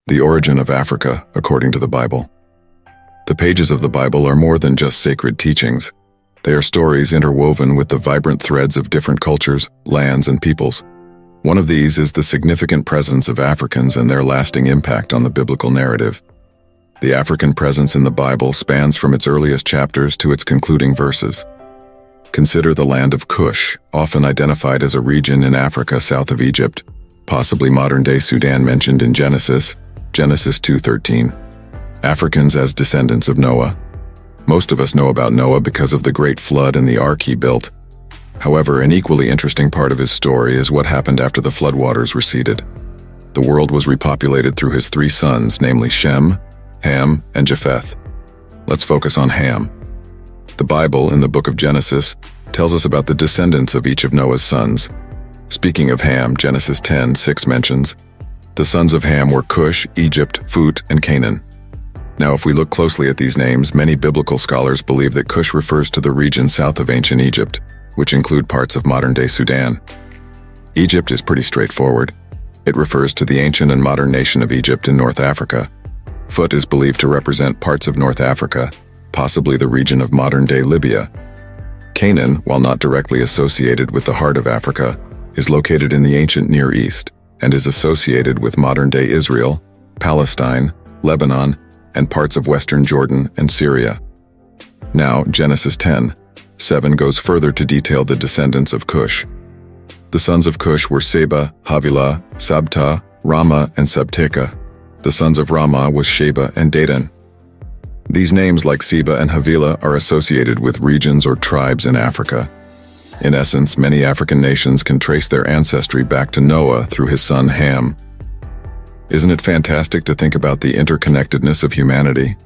The origin of Africa, according to the Bible. The pages of the Bible are more than just sacred teachings. They are stories interwoven with the vibrant threads of different cultures, lands, and peoples. One of these is the significant presence of Africans and their lasting impact on the biblical narrative. The African presence in the Bible spans from its earliest chapters to its concluding verses. Consider the land of Cush, often identified as a region in Africa south of Egypt, possibly modern-day Sudan mentioned in Genesis 2:13. Africans as descendants of Noah. Most of us know about Noah because of the great flood and the ark he built. However, an equally interesting part of his story is what happened after the floodwaters receded. The world was repopulated through his three sons, namely Shem, Ham, and Japheth. Let's focus on Ham. The Bible, in the book of Genesis, tells us about the descendants of each of Noah's sons. Speaking of Ham, Genesis 10:6 mentions, "The sons of Ham were Cush, Egypt, Phut, and Canaan." Now, if we look closely at these names, many biblical scholars believe that Cush refers to the region south of ancient Egypt, which include parts of modern-day Sudan. Egypt is pretty straightforward. It refers to the ancient and modern nation of Egypt in North Africa. Phut is believed to represent parts of North Africa, possibly the region of modern-day Libya. Canaan, while not directly associated with the heart of Africa, is located in the ancient Near East and is associated with modern-day Israel, Palestine, Lebanon, and parts of western Jordan and Syria. Now, Genesis 10:7 goes further to detail the descendants of Cush. The sons of Cush were Seba, Havilah, Sabta, Rama, and Sabteka. The sons of Rama was Sheba and Dedan. These names, like Seba and Havilah, are associated with regions or tribes in Africa. In essence, many African nations can trace their ancestry back to Noah through his son Ham. Isn't it fantastic to think about the interconnectedness of humanity?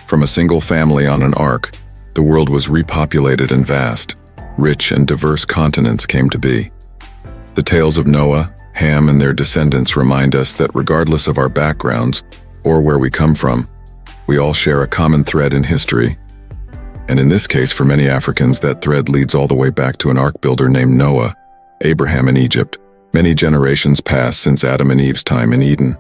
From a single family on an ark, the world was repopulated and vast. Rich and diverse continents came to be. The tales of Noah, Ham, and their descendants remind us that regardless of our backgrounds or where we come from, we all share a common thread in history. And in this case, for many Africans, that thread leads all the way back to an ark builder named Noah, Abraham in Egypt. Many generations passed since Adam and Eve's time in Eden.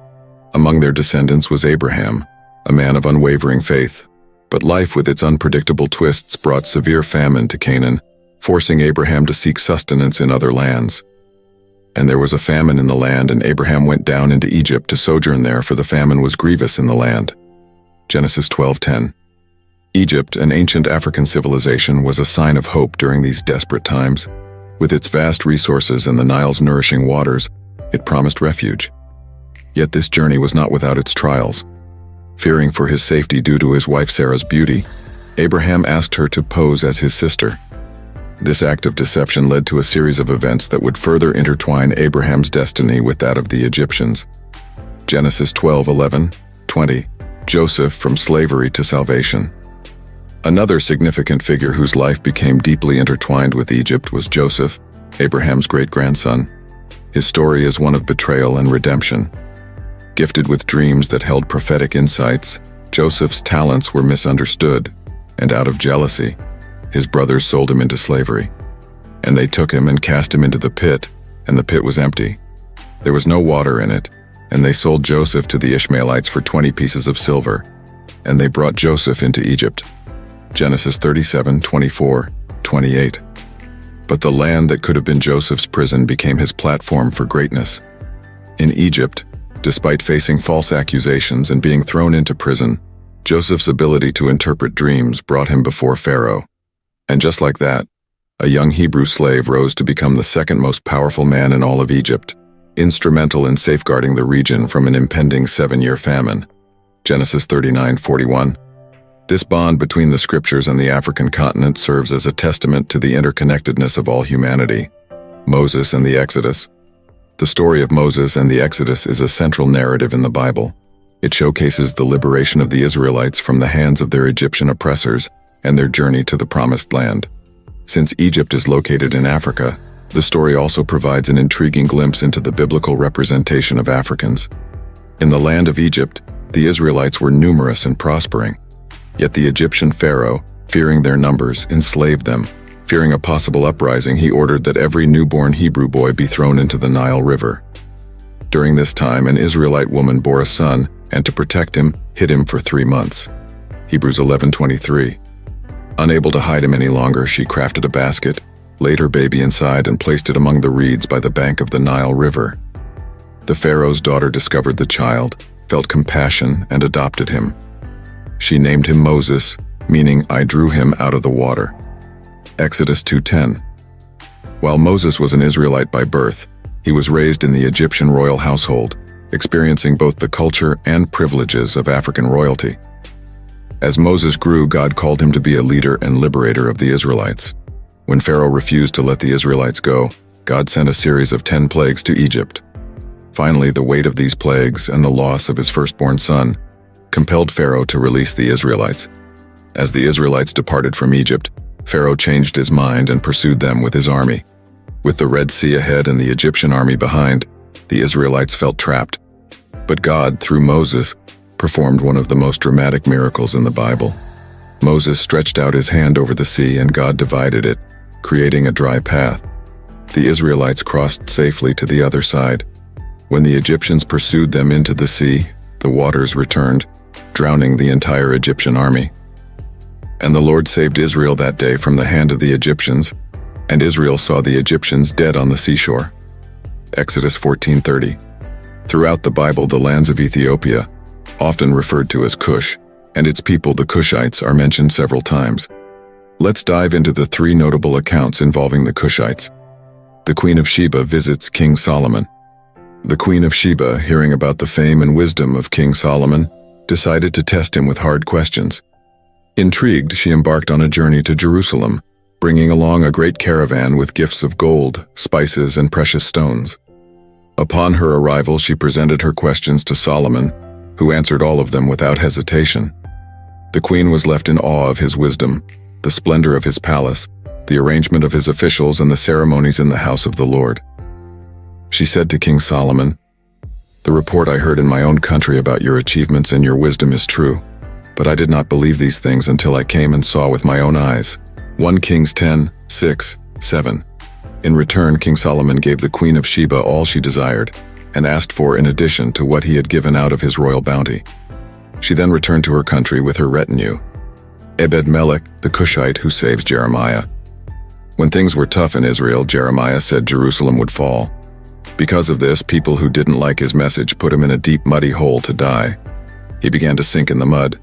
Among their descendants was Abraham, a man of unwavering faith. But life with its unpredictable twists brought severe famine to Canaan, forcing Abraham to seek sustenance in other lands. And there was a famine in the land, and Abraham went down into Egypt to sojourn there, for the famine was grievous in the land. Genesis 12:10. Egypt, an ancient African civilization, was a sign of hope during these desperate times. With its vast resources and the Nile's nourishing waters, it promised refuge. Yet this journey was not without its trials. Fearing for his safety due to his wife Sarah's beauty, Abraham asked her to pose as his sister. This act of deception led to a series of events that would further intertwine Abraham's destiny with that of the Egyptians. Genesis 12:11-20. Joseph from slavery to salvation. Another significant figure whose life became deeply intertwined with Egypt was Joseph, Abraham's great-grandson. His story is one of betrayal and redemption. Gifted with dreams that held prophetic insights, Joseph's talents were misunderstood, and out of jealousy, his brothers sold him into slavery. And they took him and cast him into the pit, and the pit was empty. There was no water in it, and they sold Joseph to the Ishmaelites for 20 pieces of silver, and they brought Joseph into Egypt. Genesis 37:24-28. But the land that could have been Joseph's prison became his platform for greatness. In Egypt, despite facing false accusations and being thrown into prison, Joseph's ability to interpret dreams brought him before Pharaoh. And just like that, a young Hebrew slave rose to become the second most powerful man in all of Egypt, instrumental in safeguarding the region from an impending 7-year famine. Genesis 39:41. This bond between the scriptures and the African continent serves as a testament to the interconnectedness of all humanity. Moses and the Exodus. The story of Moses and the Exodus is a central narrative in the Bible. It showcases the liberation of the Israelites from the hands of their Egyptian oppressors and their journey to the Promised Land. Since Egypt is located in Africa, the story also provides an intriguing glimpse into the biblical representation of Africans. In the land of Egypt, the Israelites were numerous and prospering. Yet the Egyptian pharaoh, fearing their numbers, enslaved them. Fearing a possible uprising, he ordered that every newborn Hebrew boy be thrown into the Nile River. During this time, an Israelite woman bore a son, and to protect him, hid him for 3 months. Hebrews 11:23. Unable to hide him any longer, she crafted a basket, laid her baby inside, and placed it among the reeds by the bank of the Nile River. The Pharaoh's daughter discovered the child, felt compassion, and adopted him. She named him Moses, meaning I drew him out of the water. Exodus 2:10. While Moses was an Israelite by birth, he was raised in the Egyptian royal household, experiencing both the culture and privileges of African royalty. As Moses grew, God called him to be a leader and liberator of the Israelites. When Pharaoh refused to let the Israelites go, God sent a series of 10 plagues to Egypt. Finally, the weight of these plagues and the loss of his firstborn son compelled Pharaoh to release the Israelites. As the Israelites departed from Egypt, Pharaoh changed his mind and pursued them with his army. With the Red Sea ahead and the Egyptian army behind, the Israelites felt trapped. But God, through Moses, performed one of the most dramatic miracles in the Bible. Moses stretched out his hand over the sea and God divided it, creating a dry path. The Israelites crossed safely to the other side. When the Egyptians pursued them into the sea, the waters returned, drowning the entire Egyptian army. And the Lord saved Israel that day from the hand of the Egyptians, and Israel saw the Egyptians dead on the seashore. Exodus 14:30. Throughout the Bible, the lands of Ethiopia, often referred to as Cush, and its people, the Cushites, are mentioned several times. Let's dive into the 3 notable accounts involving the Cushites. The Queen of Sheba visits King Solomon. The Queen of Sheba, hearing about the fame and wisdom of King Solomon, decided to test him with hard questions. Intrigued, she embarked on a journey to Jerusalem, bringing along a great caravan with gifts of gold, spices, and precious stones. Upon her arrival, she presented her questions to Solomon, who answered all of them without hesitation. The queen was left in awe of his wisdom, the splendor of his palace, the arrangement of his officials, and the ceremonies in the house of the Lord. She said to King Solomon, "The report I heard in my own country about your achievements and your wisdom is true, but I did not believe these things until I came and saw with my own eyes." 1 Kings 10:6-7. In return, King Solomon gave the Queen of Sheba all she desired, and asked for in addition to what he had given out of his royal bounty. She then returned to her country with her retinue. Ebed-Melech, the Cushite who saves Jeremiah. When things were tough in Israel, Jeremiah said Jerusalem would fall. Because of this, people who didn't like his message put him in a deep muddy hole to die. He began to sink in the mud.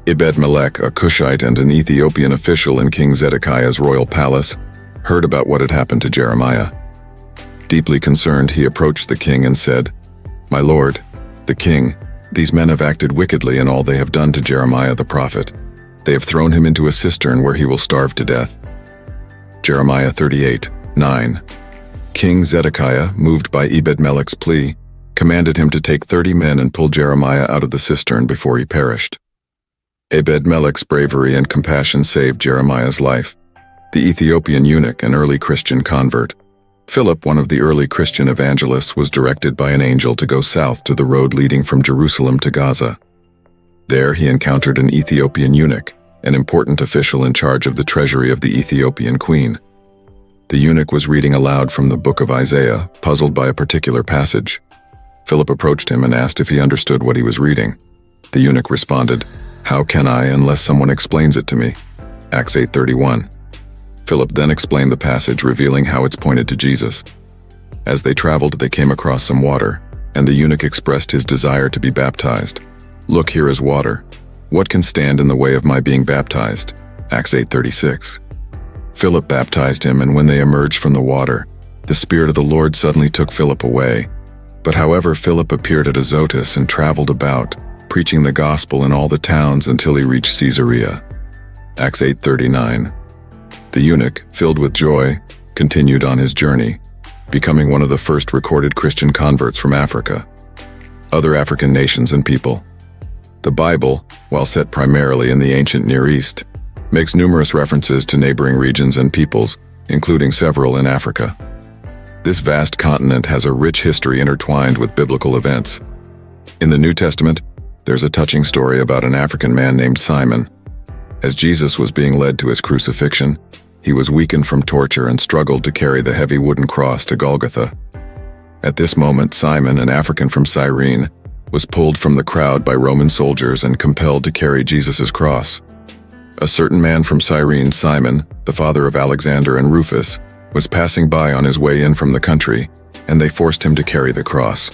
Ebed-Melech, a Cushite and an Ethiopian official in King Zedekiah's royal palace, heard about what had happened to Jeremiah. Deeply concerned, he approached the king and said, "My lord, the king, these men have acted wickedly in all they have done to Jeremiah the prophet. They have thrown him into a cistern where he will starve to death." Jeremiah 38:9. King Zedekiah, moved by Ebed-Melech's plea, commanded him to take 30 men and pull Jeremiah out of the cistern before he perished. Ebed-Melech's bravery and compassion saved Jeremiah's life. The Ethiopian eunuch, an early Christian convert. Philip, one of the early Christian evangelists, was directed by an angel to go south to the road leading from Jerusalem to Gaza. There he encountered an Ethiopian eunuch, an important official in charge of the treasury of the Ethiopian queen. The eunuch was reading aloud from the book of Isaiah, puzzled by a particular passage. Philip approached him and asked if he understood what he was reading. The eunuch responded, "How can I unless someone explains it to me?" Acts 8:31. Philip then explained the passage, revealing how it's pointed to Jesus. As they traveled, they came across some water, and the eunuch expressed his desire to be baptized. "Look, here is water. What can stand in the way of my being baptized?" Acts 8:36. Philip baptized him, and when they emerged from the water, the Spirit of the Lord suddenly took Philip away. But however, Philip appeared at Azotus and traveled about, preaching the gospel in all the towns until he reached Caesarea. Acts 8:39. The eunuch, filled with joy, continued on his journey, becoming one of the first recorded Christian converts from Africa. Other African nations and people. The Bible, while set primarily in the ancient Near East, makes numerous references to neighboring regions and peoples, including several in Africa. This vast continent has a rich history intertwined with biblical events. In the New Testament, there's a touching story about an African man named Simon. As Jesus was being led to his crucifixion, he was weakened from torture and struggled to carry the heavy wooden cross to Golgotha. At this moment, Simon, an African from Cyrene, was pulled from the crowd by Roman soldiers and compelled to carry Jesus' cross. A certain man from Cyrene, Simon, the father of Alexander and Rufus, was passing by on his way in from the country, and they forced him to carry the cross.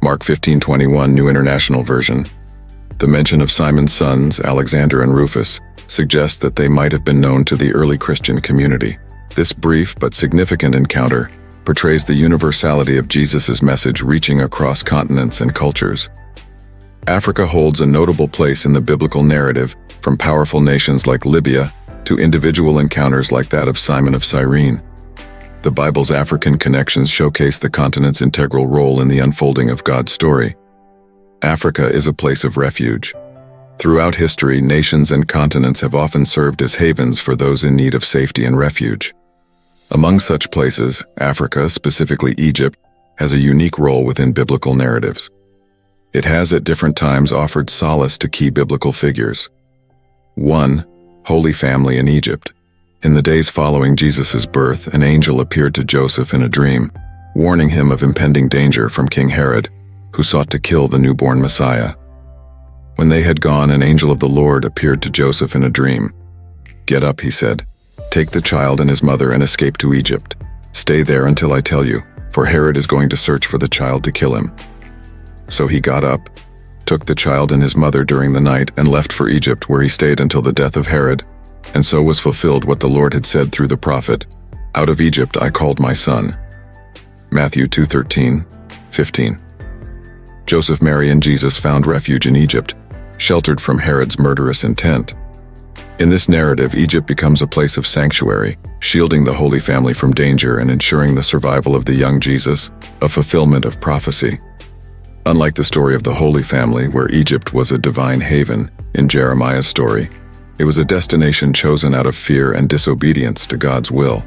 Mark 15:21, New International Version. The mention of Simon's sons, Alexander and Rufus, suggests that they might have been known to the early Christian community. This brief but significant encounter portrays the universality of Jesus' message reaching across continents and cultures. Africa holds a notable place in the biblical narrative, from powerful nations like Libya to individual encounters like that of Simon of Cyrene. The Bible's African connections showcase the continent's integral role in the unfolding of God's story. Africa is a place of refuge. Throughout history, nations and continents have often served as havens for those in need of safety and refuge. Among such places, Africa, specifically Egypt, has a unique role within biblical narratives. It has at different times offered solace to key biblical figures. 1. Holy Family in Egypt. In the days following Jesus' birth, an angel appeared to Joseph in a dream, warning him of impending danger from King Herod, who sought to kill the newborn Messiah. When they had gone, an angel of the Lord appeared to Joseph in a dream. "Get up," he said. "Take the child and his mother and escape to Egypt. Stay there until I tell you, for Herod is going to search for the child to kill him." So he got up, took the child and his mother during the night, and left for Egypt, where he stayed until the death of Herod. And so was fulfilled what the Lord had said through the prophet, "Out of Egypt I called my son." Matthew 2:13-15. Joseph, Mary, and Jesus found refuge in Egypt, sheltered from Herod's murderous intent. In this narrative, Egypt becomes a place of sanctuary, shielding the Holy Family from danger and ensuring the survival of the young Jesus, a fulfillment of prophecy. Unlike the story of the Holy Family, where Egypt was a divine haven in Jeremiah's story, it was a destination chosen out of fear and disobedience to God's will.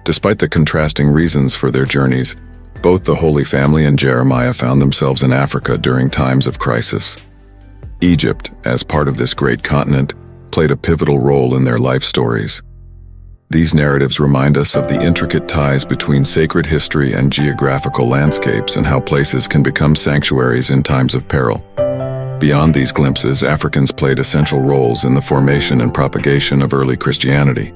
Despite the contrasting reasons for their journeys, both the Holy Family and Jeremiah found themselves in Africa during times of crisis. Egypt, as part of this great continent, played a pivotal role in their life stories. These narratives remind us of the intricate ties between sacred history and geographical landscapes and how places can become sanctuaries in times of peril. Beyond these glimpses, Africans played essential roles in the formation and propagation of early Christianity.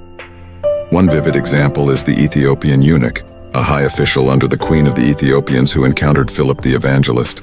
One vivid example is the Ethiopian eunuch, a high official under the Queen of the Ethiopians who encountered Philip the Evangelist.